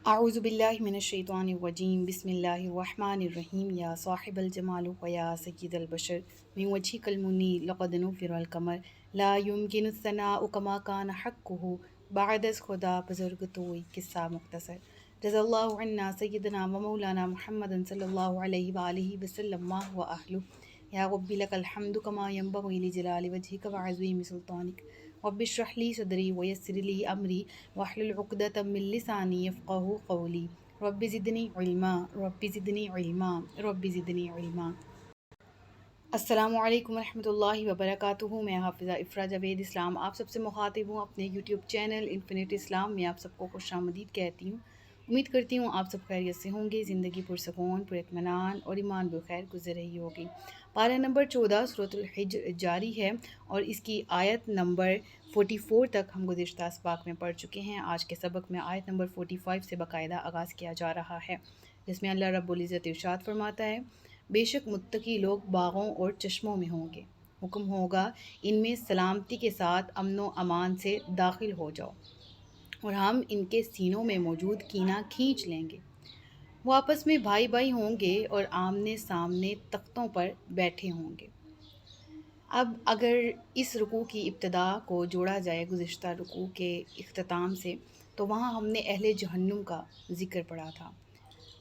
اعوذ باللہ من الشیطان الرجیم بسم اللہ الرحمن الرحیم یا صاحب الجمال و یا سید البشر من وجهک المنیر لقد نفر القمر لا يمكن الثناء كما كان حقه بعد از خدا بزرگ تو ایک قصہ مختصر رضی اللہ عنا سیدنا و مولانا محمد صلی اللہ علیہ وآلہ وسلم و اہلہ یا رب لک الحمد کما ینبغی لجلال وجهک وعظیم سلطانک رب اشرح لی صدری ویسر لی امری واحلل عقدۃ من لسانی یفقہوا قولی رب زدنی علما رب زدنی علما رب زدنی علما۔ السلام علیکم ورحمۃ اللہ وبرکاتہ۔ میں حافظہ افرا جاوید اسلام آپ سب سے مخاطب ہوں اپنے یوٹیوب چینل انفینٹ اسلام میں آپ سب کو خوش آمدید کہتی ہوں۔ امید کرتی ہوں آپ سب خیریت سے ہوں گے، زندگی پرسکون پر اطمینان اور ایمان بخیر گزر رہی ہوگی۔ پارہ نمبر 14 سورۃ الحجر جاری ہے اور اس کی آیت نمبر 44 تک ہم گزشتہ اسباق میں پڑھ چکے ہیں۔ آج کے سبق میں آیت نمبر 45 سے باقاعدہ آغاز کیا جا رہا ہے، جس میں اللہ رب العزت ارشاد فرماتا ہے: بے شک متقی لوگ باغوں اور چشموں میں ہوں گے، حکم ہوگا ان میں سلامتی کے ساتھ امن و امان سے داخل ہو جاؤ، اور ہم ان کے سینوں میں موجود کینہ کھینچ لیں گے۔ وہ آپس میں بھائی بھائی ہوں گے اور آمنے سامنے تختوں پر بیٹھے ہوں گے۔ اب اگر اس رکوع کی ابتدا کو جوڑا جائے گزشتہ رکوع کے اختتام سے، تو وہاں ہم نے اہل جہنم کا ذکر پڑھا تھا،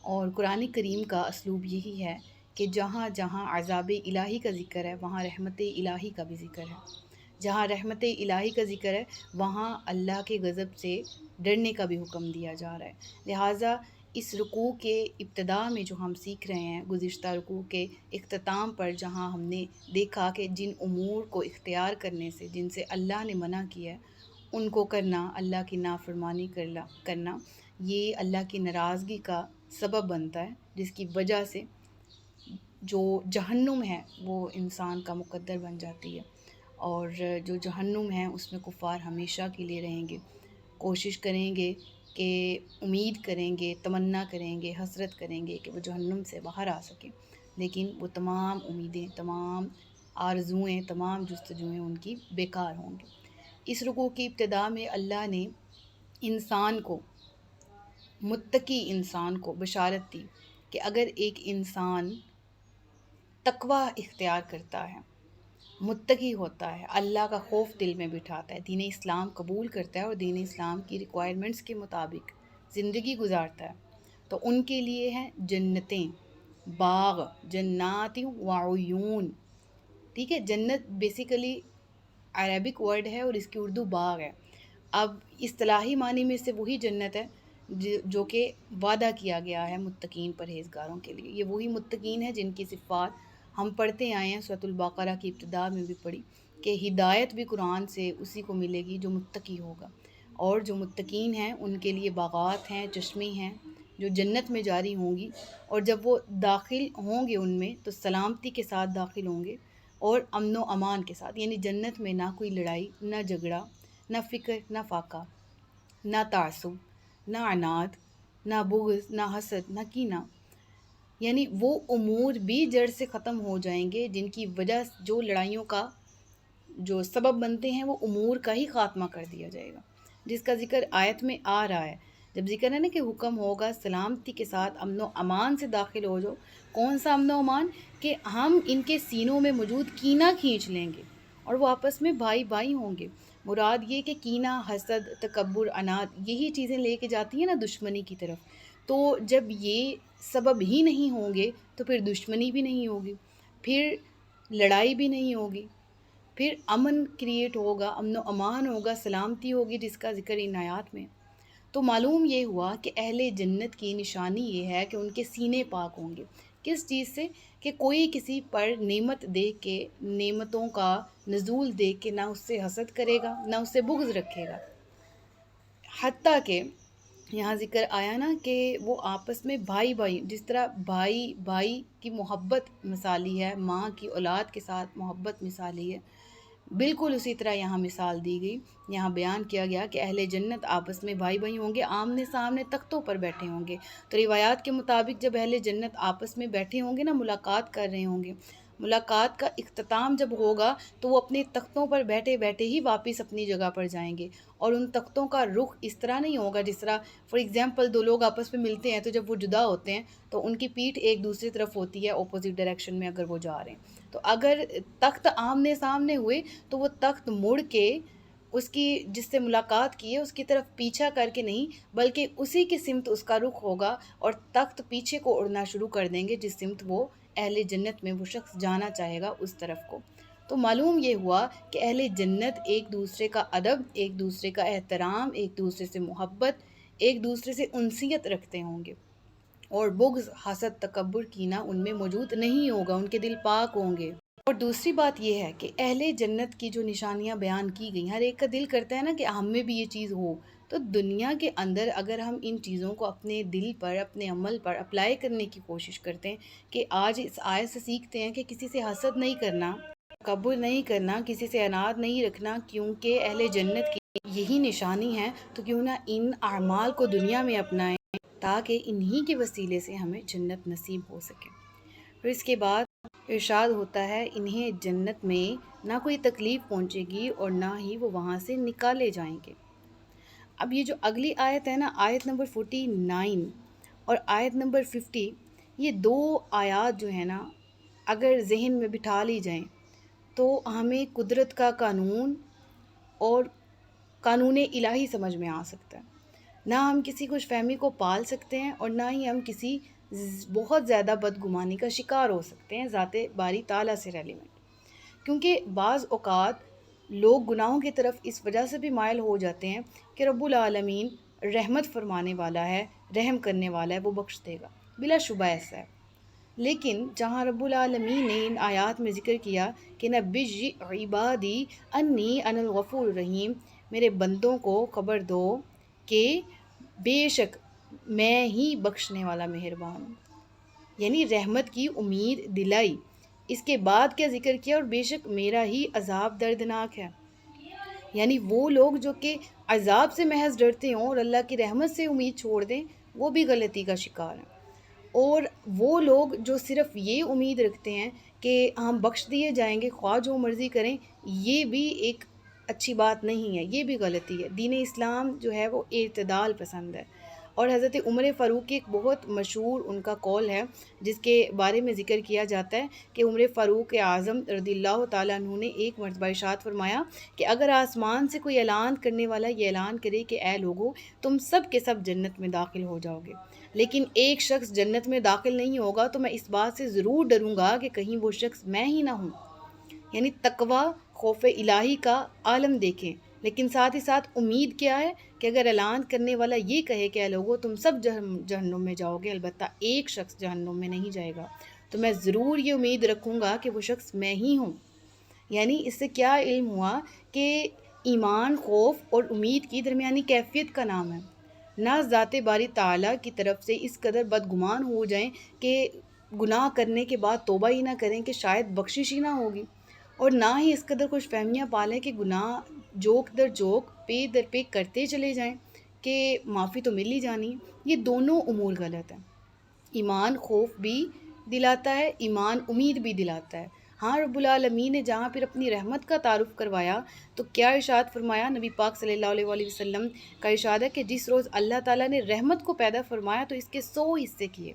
اور قرآن کریم کا اسلوب یہی ہے کہ جہاں جہاں عذاب الہی کا ذکر ہے وہاں رحمت الہی کا بھی ذکر ہے، جہاں رحمت الہی کا ذکر ہے وہاں اللہ کے غضب سے ڈرنے کا بھی حکم دیا جا رہا ہے۔ لہٰذا اس رکوع کے ابتدا میں جو ہم سیکھ رہے ہیں، گزشتہ رکوع کے اختتام پر جہاں ہم نے دیکھا کہ جن امور کو اختیار کرنے سے، جن سے اللہ نے منع کیا ہے، ان کو کرنا، اللہ کی نافرمانی کرنا، یہ اللہ کی ناراضگی کا سبب بنتا ہے، جس کی وجہ سے جو جہنم ہے وہ انسان کا مقدر بن جاتی ہے، اور جو جہنم ہے اس میں کفار ہمیشہ کے لیے رہیں گے۔ کوشش کریں گے کہ امید کریں گے، تمنا کریں گے، حسرت کریں گے کہ وہ جہنم سے باہر آ سکیں، لیکن وہ تمام امیدیں، تمام آرزوئیں، تمام جستجوئیں ان کی بیکار ہوں گی۔ اس رکوع کی ابتدا میں اللہ نے انسان کو، متقی انسان کو بشارت دی کہ اگر ایک انسان تقوی اختیار کرتا ہے، متقی ہوتا ہے، اللہ کا خوف دل میں بٹھاتا ہے، دین اسلام قبول کرتا ہے اور دین اسلام کی ریکوائرمنٹس کے مطابق زندگی گزارتا ہے، تو ان کے لیے ہیں جنتیں، باغ، جنات وعیون۔ ٹھیک ہے، جنت بیسیکلی عربک ورڈ ہے اور اس کی اردو باغ ہے۔ اب اصطلاحی معنی میں سے وہی جنت ہے جو کہ وعدہ کیا گیا ہے متقین پرہیزگاروں کے لیے۔ یہ وہی متقین ہیں جن کی صفات ہم پڑھتے آئے ہیں، سورۃ البقرہ کی ابتدا میں بھی پڑھی کہ ہدایت بھی قرآن سے اسی کو ملے گی جو متقی ہوگا، اور جو متقین ہیں ان کے لیے باغات ہیں، چشمے ہیں جو جنت میں جاری ہوں گی، اور جب وہ داخل ہوں گے ان میں تو سلامتی کے ساتھ داخل ہوں گے اور امن و امان کے ساتھ، یعنی جنت میں نہ کوئی لڑائی، نہ جھگڑا، نہ فکر، نہ فاقہ، نہ تعصب، نہ عناد، نہ بغض، نہ حسد، نہ کینہ، یعنی وہ امور بھی جڑ سے ختم ہو جائیں گے جن کی وجہ جو لڑائیوں کا جو سبب بنتے ہیں، وہ امور کا ہی خاتمہ کر دیا جائے گا، جس کا ذکر آیت میں آ رہا ہے۔ جب ذکر ہے نا کہ حکم ہوگا سلامتی کے ساتھ امن و امان سے داخل ہو جاؤ، کون سا امن و امان؟ کہ ہم ان کے سینوں میں موجود کینہ کھینچ لیں گے اور وہ آپس میں بھائی بھائی ہوں گے۔ مراد یہ کہ کینہ، حسد، تکبر، عناد، یہی چیزیں لے کے جاتی ہیں نا دشمنی کی طرف۔ تو جب یہ سبب ہی نہیں ہوں گے تو پھر دشمنی بھی نہیں ہوگی، پھر لڑائی بھی نہیں ہوگی، پھر امن کریٹ ہوگا، امن و امان ہوگا، سلامتی ہوگی، جس کا ذکر ان آیات میں۔ تو معلوم یہ ہوا کہ اہل جنت کی نشانی یہ ہے کہ ان کے سینے پاک ہوں گے۔ کس چیز سے؟ کہ کوئی کسی پر نعمت دیکھ کے، نعمتوں کا نزول دیکھ کے نہ اس سے حسد کرے گا، نہ اس سے بغض رکھے گا۔ حتیٰ کہ یہاں ذکر آیا نا کہ وہ آپس میں بھائی بھائی، جس طرح بھائی بھائی کی محبت مثالی ہے، ماں کی اولاد کے ساتھ محبت مثالی ہے، بالکل اسی طرح یہاں مثال دی گئی۔ یہاں بیان کیا گیا کہ اہل جنت آپس میں بھائی بھائی ہوں گے، آمنے سامنے تختوں پر بیٹھے ہوں گے۔ تو روایات کے مطابق جب اہل جنت آپس میں بیٹھے ہوں گے نا، ملاقات کر رہے ہوں گے، ملاقات کا اختتام جب ہوگا تو وہ اپنے تختوں پر بیٹھے بیٹھے ہی واپس اپنی جگہ پر جائیں گے، اور ان تختوں کا رخ اس طرح نہیں ہوگا جس طرح فار ایگزامپل دو لوگ آپس میں ملتے ہیں تو جب وہ جدا ہوتے ہیں تو ان کی پیٹھ ایک دوسری طرف ہوتی ہے اپوزٹ ڈائریکشن میں اگر وہ جا رہے ہیں، تو اگر تخت آمنے سامنے ہوئے تو وہ تخت مڑ کے اس کی جس سے ملاقات کی ہے اس کی طرف پیچھا کر کے نہیں بلکہ اسی کی سمت اس کا رخ ہوگا، اور تخت پیچھے کو اڑنا شروع کر دیں گے جس سمت وہ اہل جنت میں وہ شخص جانا چاہے گا اس طرف کو۔ تو معلوم یہ ہوا کہ اہل جنت ایک دوسرے کا ادب، ایک دوسرے کا احترام، ایک دوسرے سے محبت، ایک دوسرے سے انسیت رکھتے ہوں گے، اور بغض، حسد، تکبر، کینہ ان میں موجود نہیں ہوگا، ان کے دل پاک ہوں گے۔ اور دوسری بات یہ ہے کہ اہل جنت کی جو نشانیاں بیان کی گئی، ہر ایک کا دل کرتا ہے نا کہ ہم میں بھی یہ چیز ہو، تو دنیا کے اندر اگر ہم ان چیزوں کو اپنے دل پر، اپنے عمل پر اپلائی کرنے کی کوشش کرتے ہیں کہ آج اس آیت سے سیکھتے ہیں کہ کسی سے حسد نہیں کرنا، تکبر نہیں کرنا، کسی سے اناد نہیں رکھنا، کیونکہ اہل جنت کی یہی نشانی ہے، تو کیوں نہ ان اعمال کو دنیا میں اپنائیں تاکہ انہی کے وسیلے سے ہمیں جنت نصیب ہو سکے۔ پھر اس کے بعد ارشاد ہوتا ہے انہیں جنت میں نہ کوئی تکلیف پہنچے گی اور نہ ہی وہ وہاں سے نکالے جائیں گے۔ اب یہ جو اگلی آیت ہے نا، آیت نمبر 49 اور آیت نمبر 50، یہ دو آیات جو ہیں نا اگر ذہن میں بٹھا لی جائیں تو ہمیں قدرت کا قانون اور قانون الہی سمجھ میں آ سکتا ہے۔ نہ ہم کسی خوش فہمی کو پال سکتے ہیں اور نہ ہی ہم کسی بہت زیادہ بدگمانی کا شکار ہو سکتے ہیں ذات باری تعالیٰ سے ریلیونٹ، کیونکہ بعض اوقات لوگ گناہوں کی طرف اس وجہ سے بھی مائل ہو جاتے ہیں کہ رب العالمین رحمت فرمانے والا ہے، رحم کرنے والا ہے، وہ بخش دے گا، بلا شبہ ایسا ہے۔ لیکن جہاں رب العالمین نے ان آیات میں ذکر کیا کہ نبئ عبادی انی انا الغفور الرحیم، میرے بندوں کو خبر دو کہ بے شک میں ہی بخشنے والا مہربان ہوں، یعنی رحمت کی امید دلائی، اس کے بعد کیا ذکر کیا، اور بے شک میرا ہی عذاب دردناک ہے، یعنی وہ لوگ جو کہ عذاب سے محض ڈرتے ہوں اور اللہ کی رحمت سے امید چھوڑ دیں وہ بھی غلطی کا شکار ہیں، اور وہ لوگ جو صرف یہ امید رکھتے ہیں کہ ہم بخش دیے جائیں گے خواہ جو مرضی کریں، یہ بھی ایک اچھی بات نہیں ہے، یہ بھی غلطی ہے۔ دین اسلام جو ہے وہ اعتدال پسند ہے، اور حضرت عمر فاروق کی ایک بہت مشہور ان کا قول ہے جس کے بارے میں ذکر کیا جاتا ہے کہ عمر فاروق اعظم رضی اللہ تعالیٰ عنہ نے ایک مرتبہ ارشاد فرمایا کہ اگر آسمان سے کوئی اعلان کرنے والا یہ اعلان کرے کہ اے لوگو تم سب کے سب جنت میں داخل ہو جاؤ گے، لیکن ایک شخص جنت میں داخل نہیں ہوگا، تو میں اس بات سے ضرور ڈروں گا کہ کہیں وہ شخص میں ہی نہ ہوں۔ یعنی تقوی، خوف الہی کا عالم دیکھیں، لیکن ساتھ ہی ساتھ امید کیا ہے کہ اگر اعلان کرنے والا یہ کہے کہ اے لوگو تم سب جہنم میں جاؤ گے، البتہ ایک شخص جہنم میں نہیں جائے گا، تو میں ضرور یہ امید رکھوں گا کہ وہ شخص میں ہی ہوں۔ یعنی اس سے کیا علم ہوا کہ ایمان خوف اور امید کی درمیانی کیفیت کا نام ہے، نہ ذات باری تعالیٰ کی طرف سے اس قدر بدگمان ہو جائیں کہ گناہ کرنے کے بعد توبہ ہی نہ کریں کہ شاید بخشش ہی نہ ہوگی، اور نہ ہی اس قدر خوش فہمیاں پالیں کہ گناہ جوک در جوک پے در پے کرتے چلے جائیں کہ معافی تو مل ہی جانی ہے۔ یہ دونوں امور غلط ہیں۔ ایمان خوف بھی دلاتا ہے، ایمان امید بھی دلاتا ہے۔ ہاں رب العالمین نے جہاں پھر اپنی رحمت کا تعارف کروایا تو کیا ارشاد فرمایا، نبی پاک صلی اللہ علیہ وآلہ وسلم کا ارشاد ہے کہ جس روز اللہ تعالیٰ نے رحمت کو پیدا فرمایا تو اس کے 100 حصے کیے،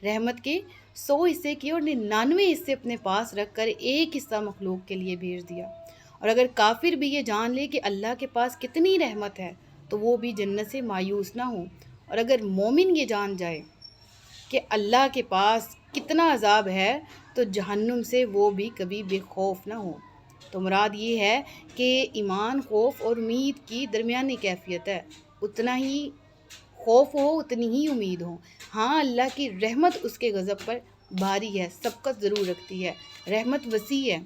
رحمت کے 100 حصے کیے اور 99 حصے اپنے پاس رکھ کر ایک حصہ مخلوق کے لیے بھیج دیا۔ اور اگر کافر بھی یہ جان لے کہ اللہ کے پاس کتنی رحمت ہے تو وہ بھی جنت سے مایوس نہ ہو، اور اگر مومن یہ جان جائے کہ اللہ کے پاس کتنا عذاب ہے تو جہنم سے وہ بھی کبھی بے خوف نہ ہو۔ تو مراد یہ ہے کہ ایمان خوف اور امید کی درمیانی کیفیت ہے، اتنا ہی خوف ہو اتنی ہی امید ہو۔ ہاں اللہ کی رحمت اس کے غضب پر بھاری ہے، سبقت ضرور رکھتی ہے، رحمت وسیع ہے،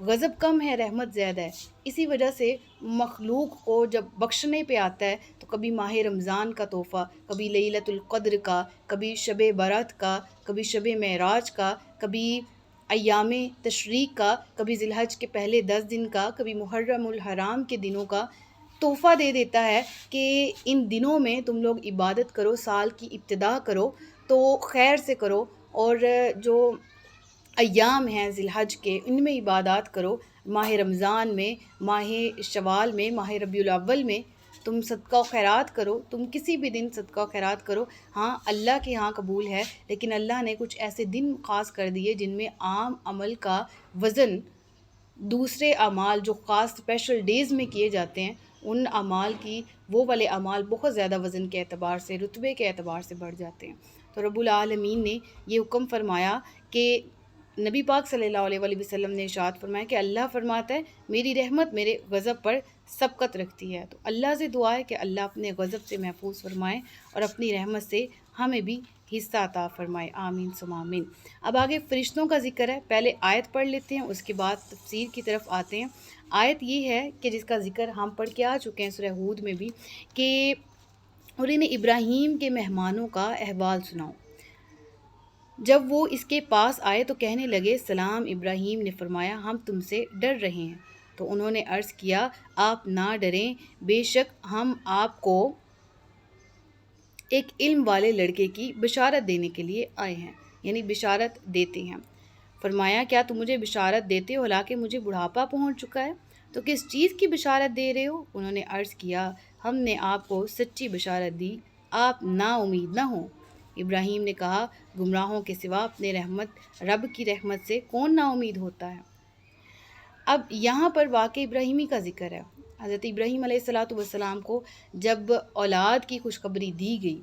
غضب کم ہے، رحمت زیادہ ہے۔ اسی وجہ سے مخلوق کو جب بخشنے پہ آتا ہے تو کبھی ماہ رمضان کا تحفہ، کبھی لیلۃ القدر کا، کبھی شب برات کا، کبھی شب معراج کا، کبھی ایام تشریق کا، کبھی ذی الحج کے پہلے 10 دن کا، کبھی محرم الحرام کے دنوں کا تحفہ دے دیتا ہے کہ ان دنوں میں تم لوگ عبادت کرو، سال کی ابتدا کرو تو خیر سے کرو، اور جو ایام ہیں ذی الحج کے، ان میں عبادات کرو، ماہ رمضان میں، ماہ شوال میں، ماہ ربیع الاول میں تم صدقہ و خیرات کرو، تم کسی بھی دن صدقہ و خیرات کرو۔ ہاں اللہ کے ہاں قبول ہے، لیکن اللہ نے کچھ ایسے دن خاص کر دیے جن میں عام عمل کا وزن دوسرے اعمال جو خاص اسپیشل ڈیز میں کیے جاتے ہیں ان اعمال کی، وہ والے اعمال بہت زیادہ وزن کے اعتبار سے، رتبے کے اعتبار سے بڑھ جاتے ہیں۔ تو رب العالمین نے یہ حکم فرمایا کہ نبی پاک صلی اللہ علیہ وآلہ وسلم نے ارشاد فرمایا کہ اللہ فرماتا ہے میری رحمت میرے غضب پر سبقت رکھتی ہے۔ تو اللہ سے دعا ہے کہ اللہ اپنے غضب سے محفوظ فرمائے اور اپنی رحمت سے ہمیں بھی حصہ عطا فرمائے، آمین ثم آمین۔ اب آگے فرشتوں کا ذکر ہے، پہلے آیت پڑھ لیتے ہیں، اس کے بعد تفسیر کی طرف آتے ہیں۔ آیت یہ ہے کہ جس کا ذکر ہم پڑھ کے آ چکے ہیں سورہ ہود میں بھی، کہ اور انہیں ابراہیم کے مہمانوں کا احوال سناؤ۔ جب وہ اس کے پاس آئے تو کہنے لگے سلام۔ ابراہیم نے فرمایا ہم تم سے ڈر رہے ہیں۔ تو انہوں نے عرض کیا آپ نہ ڈریں، بے شک ہم آپ کو ایک علم والے لڑکے کی بشارت دینے کے لیے آئے ہیں، یعنی بشارت دیتے ہیں۔ فرمایا کیا تم مجھے بشارت دیتے ہو حالانکہ مجھے بڑھاپا پہنچ چکا ہے؟ تو کس چیز کی بشارت دے رہے ہو؟ انہوں نے عرض کیا ہم نے آپ کو سچی بشارت دی، آپ نا امید نہ ہوں۔ ابراہیم نے کہا گمراہوں کے سوا اپنے رب کی رحمت سے کون نا امید ہوتا ہے؟ اب یہاں پر واقع ابراہیمی کا ذکر ہے۔ حضرت ابراہیم علیہ السلام کو جب اولاد کی خوشخبری دی گئی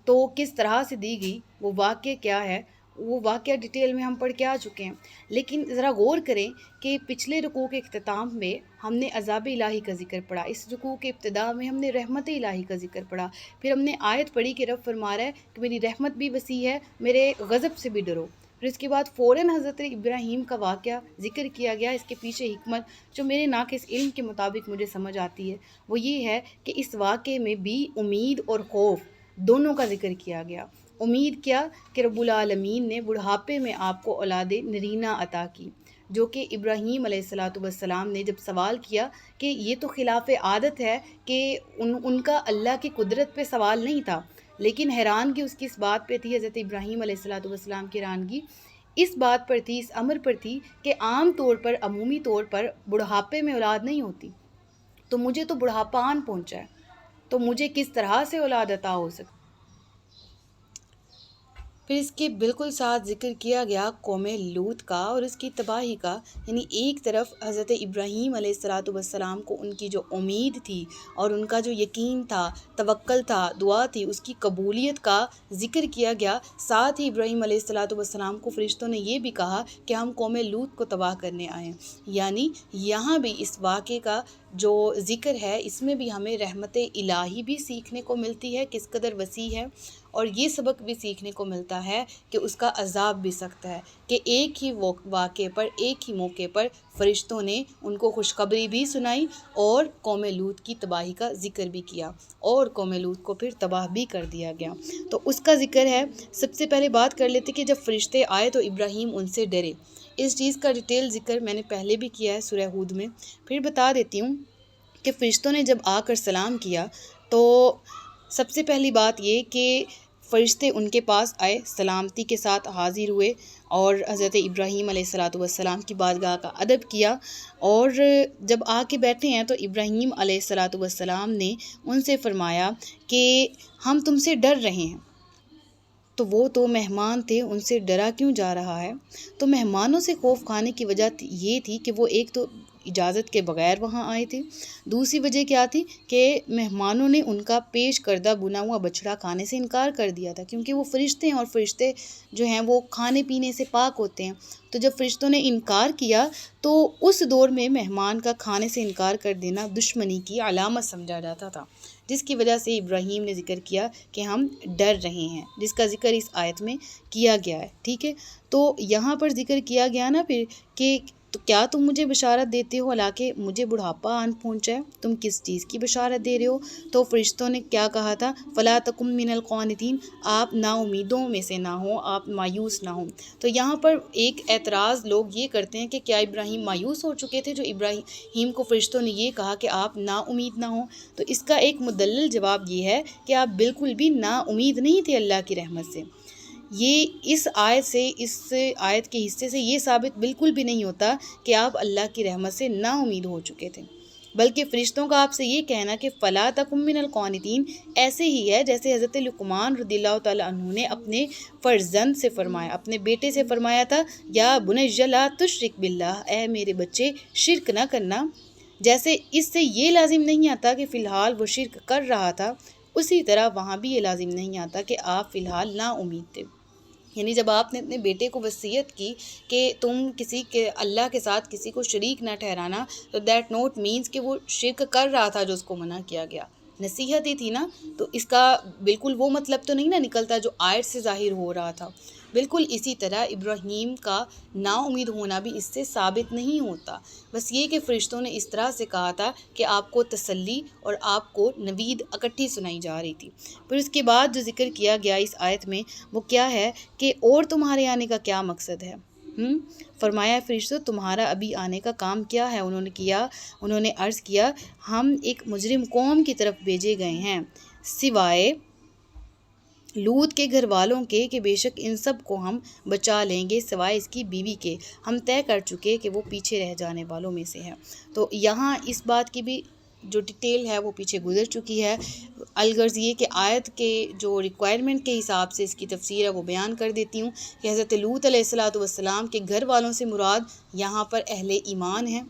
تو کس طرح سے دی گئی، وہ واقعہ کیا ہے، وہ واقعہ ڈیٹیل میں ہم پڑھ کے آ چکے ہیں۔ لیکن ذرا غور کریں کہ پچھلے رکوع کے اختتام میں ہم نے عذاب الہی کا ذکر پڑھا، اس رکوع کے ابتدا میں ہم نے رحمت الہی کا ذکر پڑھا، پھر ہم نے آیت پڑھی کہ رب فرما رہا ہے کہ میری رحمت بھی وسیع ہے، میرے غضب سے بھی ڈرو۔ پھر اس کے بعد فوراً حضرت ابراہیم کا واقعہ ذکر کیا گیا۔ اس کے پیچھے حکمت جو میرے ناقص علم کے مطابق مجھے سمجھ آتی ہے وہ یہ ہے کہ اس واقعے میں بھی امید اور خوف دونوں کا ذکر کیا گیا۔ امید کیا کہ رب العالمین نے بڑھاپے میں آپ کو اولاد نرینہ عطا کی، جو کہ ابراہیم علیہ السلام نے جب سوال کیا کہ یہ تو خلاف عادت ہے کہ ان کا اللہ کی قدرت پہ سوال نہیں تھا، لیکن حیرانگی اس کی اس بات پہ تھی، حضرت ابراہیم علیہ السلام کی حیرانگی اس بات پر تھی، اس امر پر تھی کہ عام طور پر عمومی طور پر بڑھاپے میں اولاد نہیں ہوتی، تو مجھے تو بڑھاپا آن پہنچا ہے، تو مجھے کس طرح سے اولاد عطا ہو سکتی۔ پھر اس کے بالکل ساتھ ذکر کیا گیا قوم لوط کا اور اس کی تباہی کا، یعنی ایک طرف حضرت ابراہیم علیہ السلام کو ان کی جو امید تھی اور ان کا جو یقین تھا، توکل تھا، دعا تھی، اس کی قبولیت کا ذکر کیا گیا۔ ساتھ ہی ابراہیم علیہ السلام کو فرشتوں نے یہ بھی کہا کہ ہم قوم لوط کو تباہ کرنے آئے ہیں، یعنی یہاں بھی اس واقعے کا جو ذکر ہے اس میں بھی ہمیں رحمت الہی بھی سیکھنے کو ملتی ہے کس قدر وسیع ہے، اور یہ سبق بھی سیکھنے کو ملتا ہے کہ اس کا عذاب بھی سخت ہے، کہ ایک ہی واقعے پر، ایک ہی موقع پر فرشتوں نے ان کو خوشخبری بھی سنائی اور قوم لوط کی تباہی کا ذکر بھی کیا، اور قوم لوط کو پھر تباہ بھی کر دیا گیا۔ تو اس کا ذکر ہے۔ سب سے پہلے بات کر لیتے کہ جب فرشتے آئے تو ابراہیم ان سے ڈرے۔ اس چیز کا ڈیٹیل ذکر میں نے پہلے بھی کیا ہے سورہ ہود میں، پھر بتا دیتی ہوں کہ فرشتوں نے جب آ کر سلام کیا تو سب سے پہلی بات یہ کہ فرشتے ان کے پاس آئے، سلامتی کے ساتھ حاضر ہوئے اور حضرت ابراہیم علیہ السلام کی بارگاہ کا ادب کیا، اور جب آ کے بیٹھے ہیں تو ابراہیم علیہ السلام نے ان سے فرمایا کہ ہم تم سے ڈر رہے ہیں۔ تو وہ تو مہمان تھے، ان سے ڈرا کیوں جا رہا ہے؟ تو مہمانوں سے خوف کھانے کی وجہ یہ تھی کہ وہ ایک تو اجازت کے بغیر وہاں آئے تھے، دوسری وجہ کیا تھی کہ مہمانوں نے ان کا پیش کردہ بنا ہوا بچڑا کھانے سے انکار کر دیا تھا، کیونکہ وہ فرشتے ہیں اور فرشتے جو ہیں وہ کھانے پینے سے پاک ہوتے ہیں۔ تو جب فرشتوں نے انکار کیا تو اس دور میں مہمان کا کھانے سے انکار کر دینا دشمنی کی علامت سمجھا جاتا تھا، جس کی وجہ سے ابراہیم نے ذکر کیا کہ ہم ڈر رہے ہیں، جس کا ذکر اس آیت میں کیا گیا ہے، ٹھیک ہے۔ تو یہاں پر ذکر کیا گیا نا پھر کہ تو کیا تم مجھے بشارت دیتے ہو حالانکہ مجھے بڑھاپا آن پہنچا ہے؟ تم کس چیز کی بشارت دے رہے ہو؟ تو فرشتوں نے کیا کہا تھا؟ فلا تکن من القانتین، آپ نا امیدوں میں سے نہ ہوں، آپ مایوس نہ ہوں۔ تو یہاں پر ایک اعتراض لوگ یہ کرتے ہیں کہ کیا ابراہیم مایوس ہو چکے تھے جو ابراہیم کو فرشتوں نے یہ کہا کہ آپ نا امید نہ ہوں؟ تو اس کا ایک مدلل جواب یہ ہے کہ آپ بالکل بھی نا امید نہیں تھے اللہ کی رحمت سے۔ یہ اس آیت کے حصے سے یہ ثابت بالکل بھی نہیں ہوتا کہ آپ اللہ کی رحمت سے نا امید ہو چکے تھے، بلکہ فرشتوں کا آپ سے یہ کہنا کہ فلا تکن من القانتین ایسے ہی ہے جیسے حضرت لقمان رضی اللہ تعالیٰ عنہ نے اپنے فرزند سے فرمایا، اپنے بیٹے سے فرمایا تھا، یا بنی لا تشرک باللہ، اے میرے بچے شرک نہ کرنا۔ جیسے اس سے یہ لازم نہیں آتا کہ فی الحال وہ شرک کر رہا تھا، اسی طرح وہاں بھی یہ لازم نہیں آتا کہ آپ فی الحال نا امید تھے۔ یعنی جب آپ نے اپنے بیٹے کو وصیت کی کہ تم اللہ کے ساتھ کسی کو شریک نہ ٹھہرانا، تو دیٹ نوٹ مینس کہ وہ شرک کر رہا تھا جو اس کو منع کیا گیا، نصیحت ہی تھی نا، تو اس کا بالکل وہ مطلب تو نہیں نا نکلتا جو آیت سے ظاہر ہو رہا تھا۔ بالکل اسی طرح ابراہیم کا نا امید ہونا بھی اس سے ثابت نہیں ہوتا، بس یہ کہ فرشتوں نے اس طرح سے کہا تھا کہ آپ کو تسلی اور آپ کو نوید اکٹھی سنائی جا رہی تھی۔ پھر اس کے بعد جو ذکر کیا گیا اس آیت میں وہ کیا ہے کہ اور تمہارے آنے کا کیا مقصد ہے؟ فرمایا فرشتوں تمہارا ابھی آنے کا کام کیا ہے؟ انہوں نے عرض کیا ہم ایک مجرم قوم کی طرف بھیجے گئے ہیں، سوائے لوط کے گھر والوں کے کہ بے شک ان سب کو ہم بچا لیں گے سوائے اس کی بیوی کے، ہم طے کر چکے کہ وہ پیچھے رہ جانے والوں میں سے ہے۔ تو یہاں اس بات کی بھی جو ڈیٹیل ہے وہ پیچھے گزر چکی ہے، الغرض یہ کہ آیت کے جو ریکوائرمنٹ کے حساب سے اس کی تفسیر ہے وہ بیان کر دیتی ہوں کہ حضرت لوط علیہ السلام کے گھر والوں سے مراد یہاں پر اہل ایمان ہے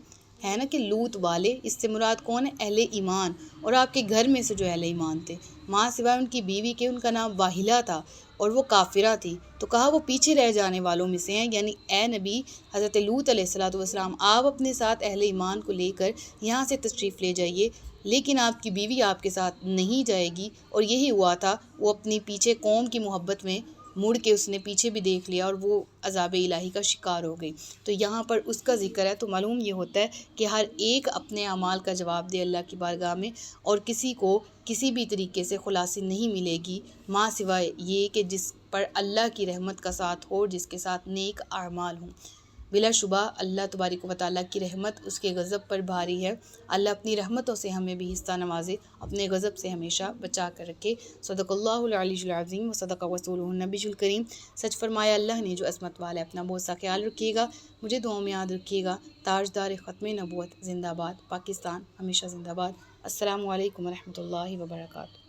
نا، کہ لوط والے، اس سے مراد کون ہے؟ اہل ایمان، اور آپ کے گھر میں سے جو اہل ایمان تھے، ماں سوائے ان کی بیوی کے، ان کا نام واہلہ تھا اور وہ کافرہ تھی، تو کہا وہ پیچھے رہ جانے والوں میں سے ہیں، یعنی اے نبی حضرت لوط علیہ السلام آپ اپنے ساتھ اہل ایمان کو لے کر یہاں سے تشریف لے جائیے، لیکن آپ کی بیوی آپ کے ساتھ نہیں جائے گی۔ اور یہی ہوا تھا، وہ اپنی پیچھے قوم کی محبت میں مڑ کے اس نے پیچھے بھی دیکھ لیا اور وہ عذاب الہی کا شکار ہو گئی۔ تو یہاں پر اس کا ذکر ہے، تو معلوم یہ ہوتا ہے کہ ہر ایک اپنے اعمال کا جواب دے اللہ کی بارگاہ میں، اور کسی کو کسی بھی طریقے سے خلاصی نہیں ملے گی ماں سوائے یہ کہ جس پر اللہ کی رحمت کا ساتھ ہو، جس کے ساتھ نیک اعمال ہوں۔ بلا شبہ اللہ تبارک و تعالیٰ کی رحمت اس کے غضب پر بھاری ہے، اللہ اپنی رحمتوں سے ہمیں بھی حصہ نوازے، اپنے غضب سے ہمیشہ بچا کر رکھے۔ صدق اللہ العلی العظیم و صدق رسولہ النبی الکریم۔ سچ فرمایا اللہ نے جو عصمت والا ہے، اپنا بہت سا خیال رکھیے گا، مجھے دعاؤں میں یاد رکھیے گا۔ تاجدار ختم نبوت زندہ باد، پاکستان ہمیشہ زندہ باد۔ السلام علیکم ورحمۃ اللہ وبرکاتہ۔